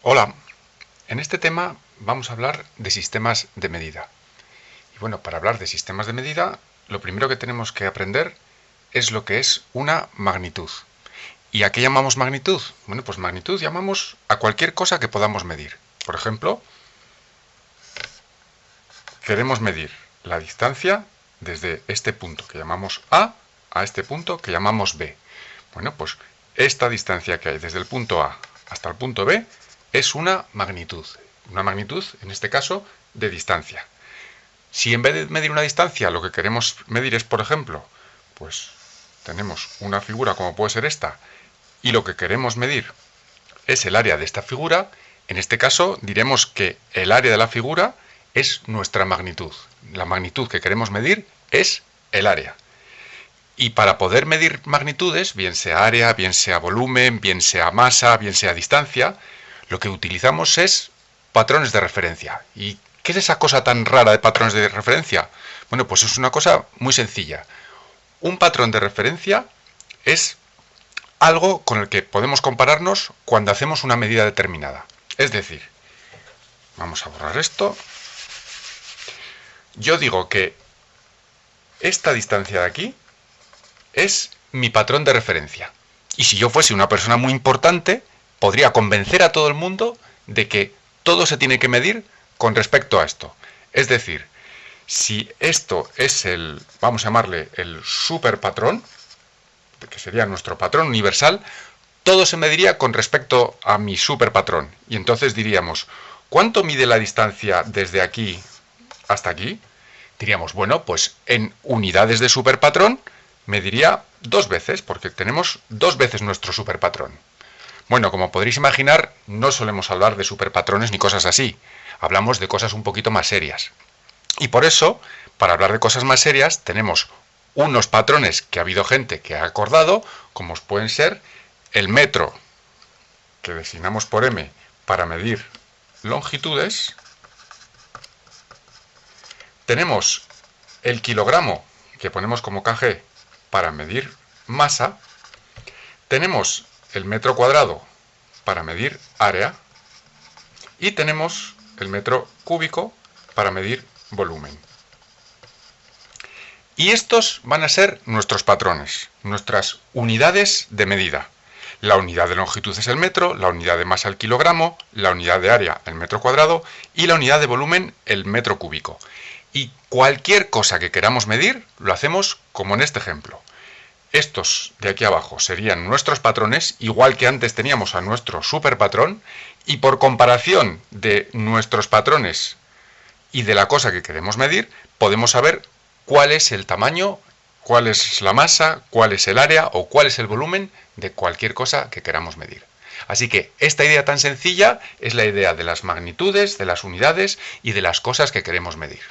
Hola, en este tema vamos a hablar de sistemas de medida. Y bueno, para hablar de sistemas de medida, lo primero que tenemos que aprender es lo que es una magnitud. ¿Y a qué llamamos magnitud? Bueno, pues magnitud llamamos a cualquier cosa que podamos medir. Por ejemplo, queremos medir la distancia desde este punto que llamamos a este punto que llamamos B. Bueno, pues esta distancia que hay desde el punto A hasta el punto B es una magnitud. Una magnitud, en este caso, de distancia. Si en vez de medir una distancia lo que queremos medir es, por ejemplo, pues tenemos una figura como puede ser esta, y lo que queremos medir es el área de esta figura, en este caso diremos que el área de la figura es nuestra magnitud. La magnitud que queremos medir es el área. Y para poder medir magnitudes, bien sea área, bien sea volumen, bien sea masa, bien sea distancia, lo que utilizamos es patrones de referencia. ¿Y qué es esa cosa tan rara de patrones de referencia? Bueno, pues es una cosa muy sencilla. Un patrón de referencia es algo con el que podemos compararnos cuando hacemos una medida determinada. Es decir, vamos a borrar esto. Yo digo que esta distancia de aquí es mi patrón de referencia. Y si yo fuese una persona muy importante, podría convencer a todo el mundo de que todo se tiene que medir con respecto a esto. Es decir, si esto es vamos a llamarle el superpatrón, que sería nuestro patrón universal, todo se mediría con respecto a mi superpatrón. Y entonces diríamos, ¿cuánto mide la distancia desde aquí hasta aquí? Diríamos, bueno, pues en unidades de superpatrón mediría 2 veces, porque tenemos 2 veces nuestro superpatrón. Bueno, como podréis imaginar, no solemos hablar de superpatrones ni cosas así. Hablamos de cosas un poquito más serias. Y por eso, para hablar de cosas más serias, tenemos unos patrones que ha habido gente que ha acordado, como pueden ser el metro, que designamos por M para medir longitudes. Tenemos el kilogramo, que ponemos como kg para medir masa. Tenemos el metro cuadrado para medir área. Y tenemos el metro cúbico para medir volumen. Y estos van a ser nuestros patrones, nuestras unidades de medida. La unidad de longitud es el metro, la unidad de masa el kilogramo, la unidad de área el metro cuadrado y la unidad de volumen el metro cúbico. Y cualquier cosa que queramos medir lo hacemos como en este ejemplo. Estos de aquí abajo serían nuestros patrones, igual que antes teníamos a nuestro superpatrón, y por comparación de nuestros patrones y de la cosa que queremos medir, podemos saber cuál es el tamaño, cuál es la masa, cuál es el área o cuál es el volumen de cualquier cosa que queramos medir. Así que esta idea tan sencilla es la idea de las magnitudes, de las unidades y de las cosas que queremos medir.